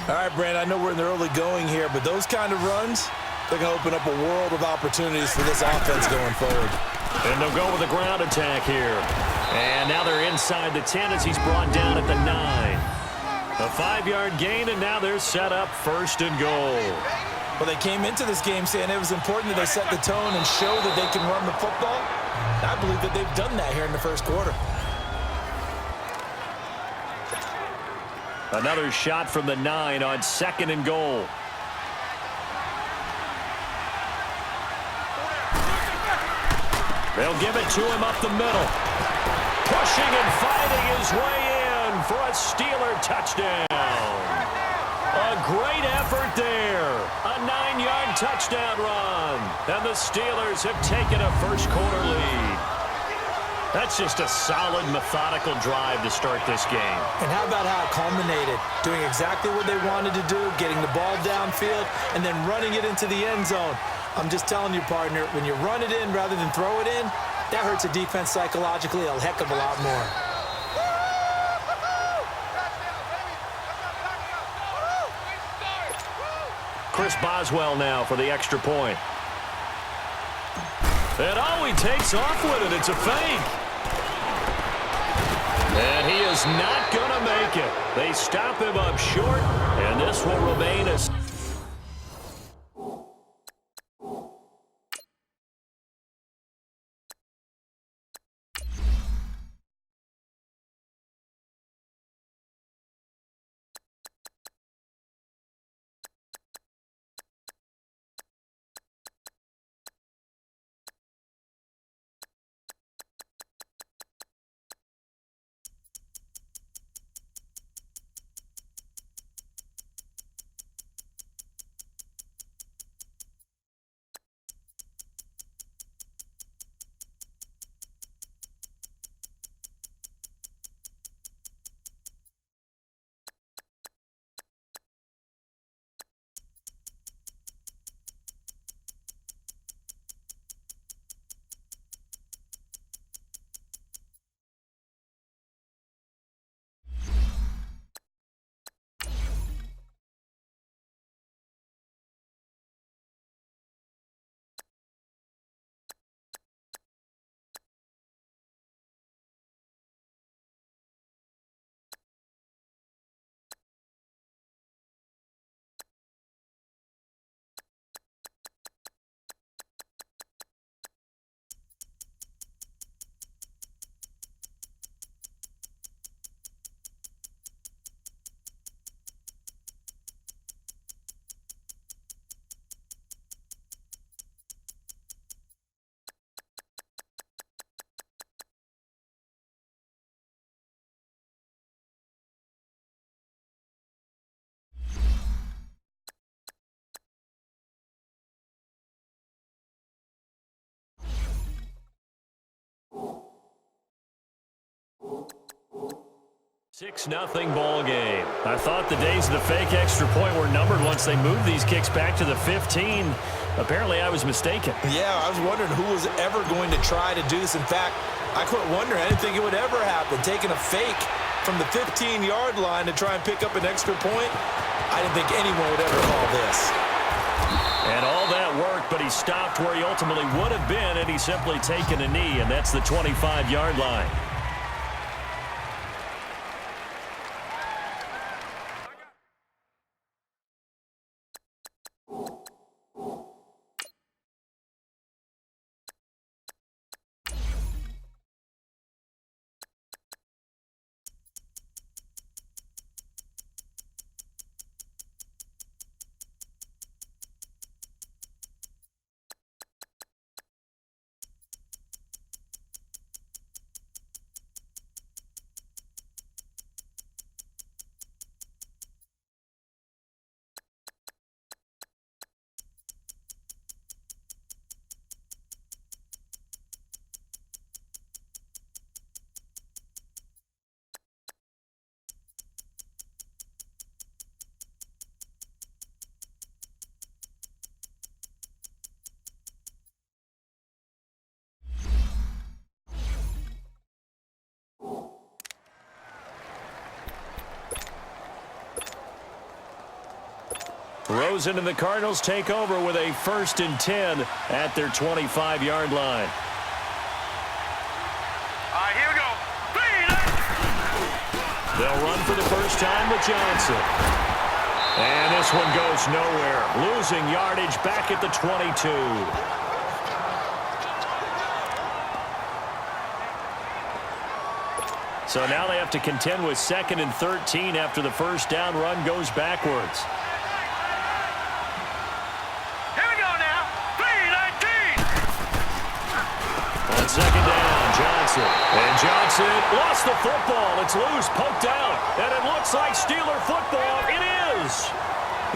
All right, Brand, I know we're in the early going here, but those kind of runs, they're going to open up a world of opportunities for this offense going forward. And they'll go with a ground attack here. And now they're inside the 10 as he's brought down at the 9. A 5-yard gain, and now they're set up 1st and goal. Well, they came into this game saying it was important that they set the tone and show that they can run the football. And I believe that they've done that here in the first quarter. Another shot from the 9 on 2nd and goal. They'll give it to him up the middle. Pushing and fighting his way in for a Steeler touchdown. A great effort there. A 9-yard touchdown run. And the Steelers have taken a first-quarter lead. That's just a solid, methodical drive to start this game. And how about how it culminated? Doing exactly what they wanted to do, getting the ball downfield, and then running it into the end zone. I'm just telling you, partner, when you run it in rather than throw it in, that hurts a defense psychologically a heck of a lot more. Chris Boswell now for the extra point. And he takes off with it. It's a fake. And he is not going to make it. They stop him up short, and this will remain a... Six-0 ball game. I thought the days of the fake extra point were numbered once they moved these kicks back to the 15. Apparently, I was mistaken. Yeah, I was wondering who was ever going to try to do this. In fact, I quit wondering. I didn't think it would ever happen. Taking a fake from the 15-yard line to try and pick up an extra point, I didn't think anyone would ever call this. And all that worked, but he stopped where he ultimately would have been, and he's simply taken a knee, and that's the 25-yard line. Rosen and the Cardinals take over with a 1st and 10 at their 25-yard line. All right, here we go. They'll run for the first time with Johnson. And this one goes nowhere. Losing yardage back at the 22. So now they have to contend with 2nd and 13 after the first down run goes backwards. Here we go now. 3-19. On 2nd down, Johnson. And Johnson lost the football. It's loose, poked out. And it looks like Steeler football. It is.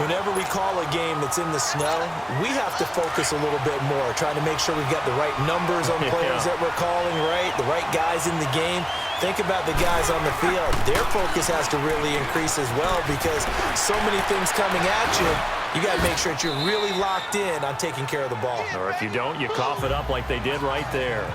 Whenever we call a game that's in the snow, we have to focus a little bit more, trying to make sure we've got the right numbers on players that we're calling, right? The right guys in the game. Think about the guys on the field. Their focus has to really increase as well because so many things coming at you. You got to make sure that you're really locked in on taking care of the ball. Or if you don't, you cough it up like they did right there.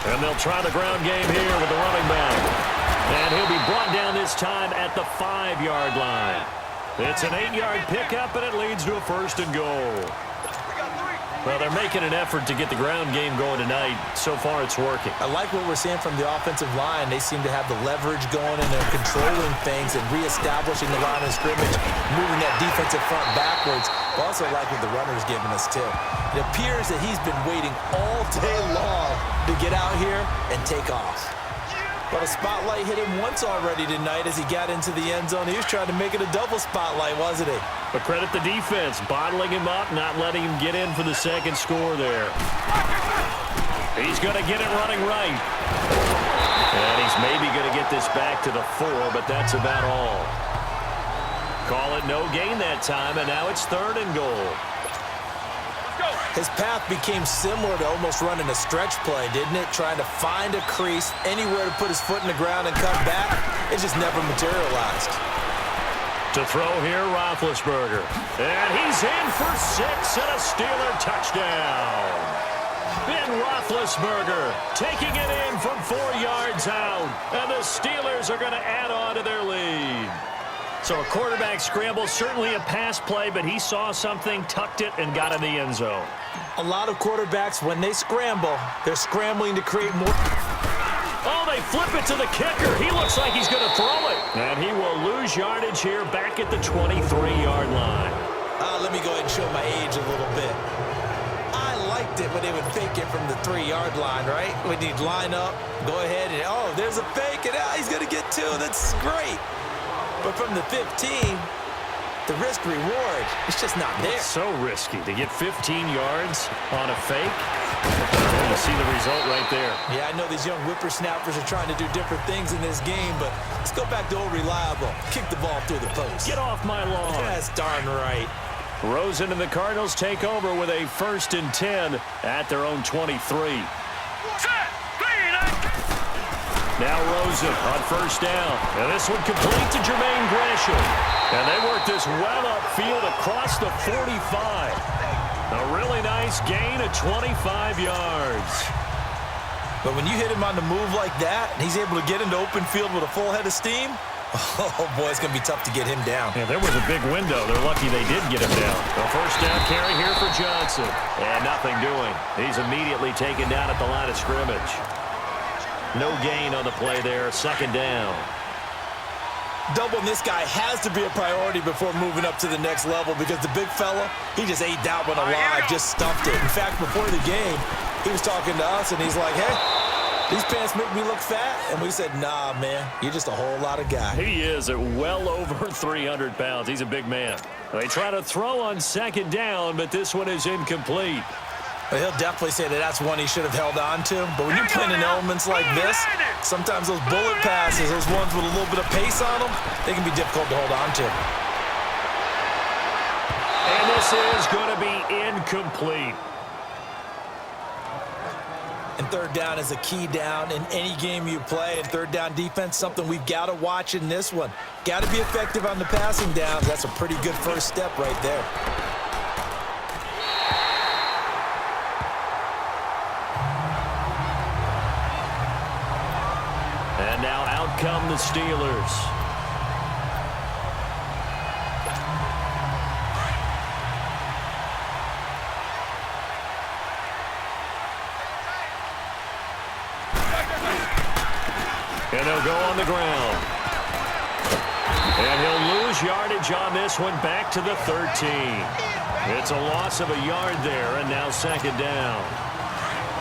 And they'll try the ground game here with the running back. And he'll be brought down this time at the 5-yard line. It's an 8-yard pickup, and it leads to a 1st and goal. Well, they're making an effort to get the ground game going tonight. So far, it's working. I like what we're seeing from the offensive line. They seem to have the leverage going, and they're controlling things and reestablishing the line of scrimmage, moving that defensive front backwards. I also like what the runner's giving us, too. It appears that he's been waiting all day long to get out here and take off. But a spotlight hit him once already tonight as he got into the end zone. He was trying to make it a double spotlight, wasn't he? But credit the defense, bottling him up, not letting him get in for the second score there. He's going to get it running right. And he's maybe going to get this back to the 4, but that's about all. Call it no gain that time, and now it's 3rd and goal. His path became similar to almost running a stretch play, didn't it? Trying to find a crease, anywhere to put his foot in the ground and come back. It just never materialized. To throw here, Roethlisberger. And he's in for 6 and a Steeler touchdown. Ben Roethlisberger taking it in from 4 yards out. And the Steelers are going to add on to their lead. So a quarterback scramble, certainly a pass play, but he saw something, tucked it, and got in the end zone. A lot of quarterbacks, when they scramble, they're scrambling to create more. Oh, they flip it to the kicker. He looks like he's going to throw it. And he will lose yardage here back at the 23-yard line. Let me go ahead and show my age a little bit. I liked it when they would fake it from the 3-yard line, right? When you'd line up, go ahead, and oh, there's a fake, and he's going to get 2. That's great. But from the 15, the risk-reward, it's just not there. It's so risky to get 15 yards on a fake. You see the result right there. Yeah, I know these young whippersnappers are trying to do different things in this game, but let's go back to old reliable. Kick the ball through the post. Get off my lawn. That's darn right. Rosen and the Cardinals take over with a 1st and 10 at their own 23. Now Rosen on 1st down. And this one complete to Jermaine Gresham. And they work this well upfield across the 45. A really nice gain of 25 yards. But when you hit him on the move like that, and he's able to get into open field with a full head of steam, oh, boy, it's going to be tough to get him down. Yeah, there was a big window. They're lucky they did get him down. A 1st down carry here for Johnson. And nothing doing. He's immediately taken down at the line of scrimmage. No gain on the play there. 2nd down. Doubling this guy has to be a priority before moving up to the next level because the big fella, he just ate that one alive, just stuffed it. In fact, before the game, he was talking to us, and he's like, hey, these pants make me look fat. And we said, nah, man, you're just a whole lot of guy. He is at well over 300 pounds. He's a big man. They try to throw on 2nd down, but this one is incomplete. Well, he'll definitely say that that's one he should have held on to. But when you're playing in elements like this, sometimes those bullet passes, those ones with a little bit of pace on them, they can be difficult to hold on to. And this is going to be incomplete. And 3rd down is a key down in any game you play. And 3rd down defense, something we've got to watch in this one. Got to be effective on the passing downs. That's a pretty good first step right there. come the Steelers. And they'll go on the ground. And he'll lose yardage on this one, back to the 13. It's a loss of a yard there, and now second down.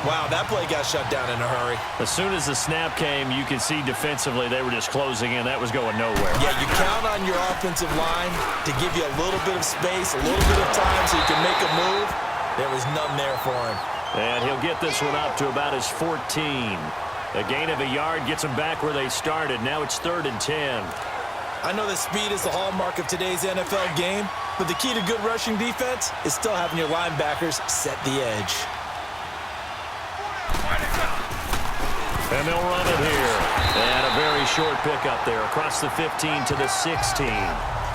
Wow, that play got shut down in a hurry. As soon as the snap came, you could see defensively they were just closing in. That was going nowhere. Yeah, you count on your offensive line to give you a little bit of space, a little bit of time so you can make a move. There was none there for him. And he'll get this one up to about his 14. A gain of a yard gets them back where they started. Now it's 3rd and 10. I know that speed is the hallmark of today's NFL game, but the key to good rushing defense is still having your linebackers set the edge. And they'll run it here. And a very short pickup there across the 15 to the 16.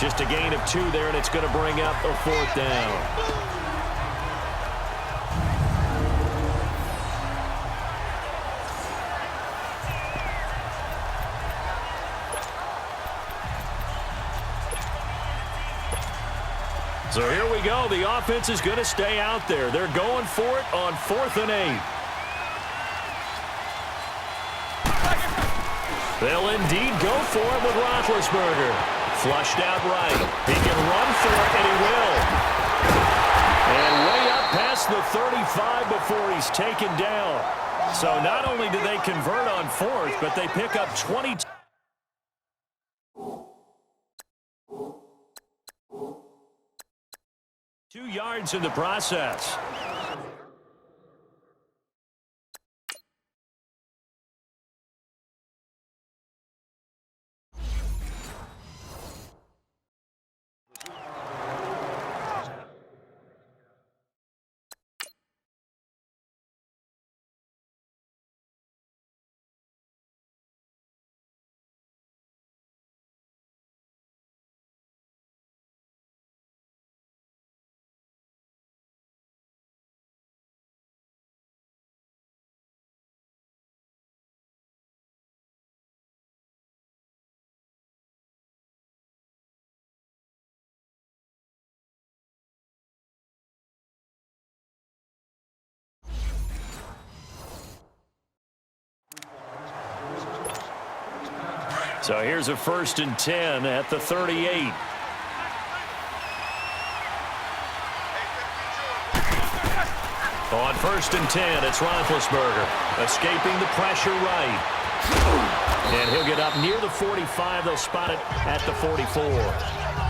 Just a gain of 2 there, and it's going to bring up a 4th down. So here we go. The offense is going to stay out there. They're going for it on 4th and 8. They'll indeed go for it with Roethlisberger. Flushed out right. He can run for it, and he will. And way up past the 35 before he's taken down. So not only do they convert on 4th, but they pick up 22. Two yards in the process. So here's a 1st and 10 at the 38. On 1st and 10, it's Roethlisberger escaping the pressure right. And he'll get up near the 45. They'll spot it at the 44.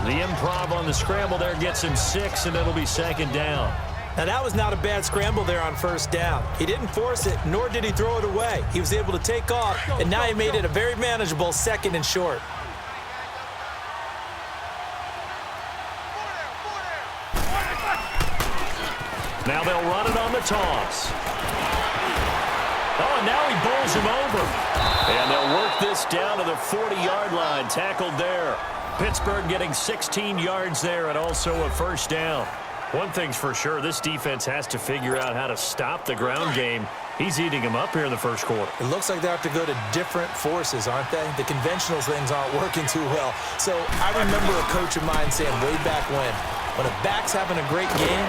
The improv on the scramble there gets him 6, and it'll be 2nd down. Now, that was not a bad scramble there on 1st down. He didn't force it, nor did he throw it away. He was able to take off, and now he made it a very manageable 2nd and short. Now they'll run it on the toss. Oh, and now he bowls him over. And they'll work this down to the 40-yard line, tackled there. Pittsburgh getting 16 yards there and also a 1st down. One thing's for sure, this defense has to figure out how to stop the ground game. He's eating them up here in the 1st quarter. It looks like they have to go to different forces, aren't they? The conventional things aren't working too well. So I remember a coach of mine saying way back when a back's having a great game,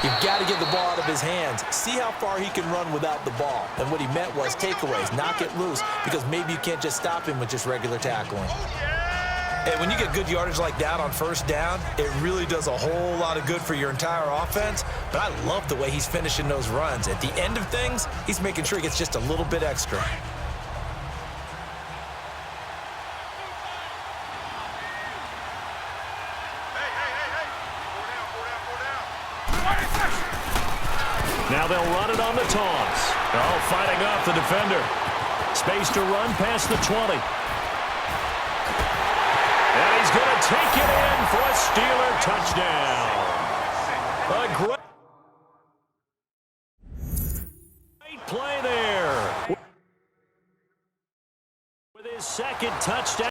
you've got to get the ball out of his hands. See how far he can run without the ball. And what he meant was takeaways, knock it loose, because maybe you can't just stop him with just regular tackling. And when you get good yardage like that on 1st down, it really does a whole lot of good for your entire offense. But I love the way he's finishing those runs. At the end of things, he's making sure he gets just a little bit extra. Now they'll run it on the toss. Oh, fighting off the defender. Space to run past the 20. And he's going to take it in for a Steeler touchdown. A great play there. With his 2nd touchdown.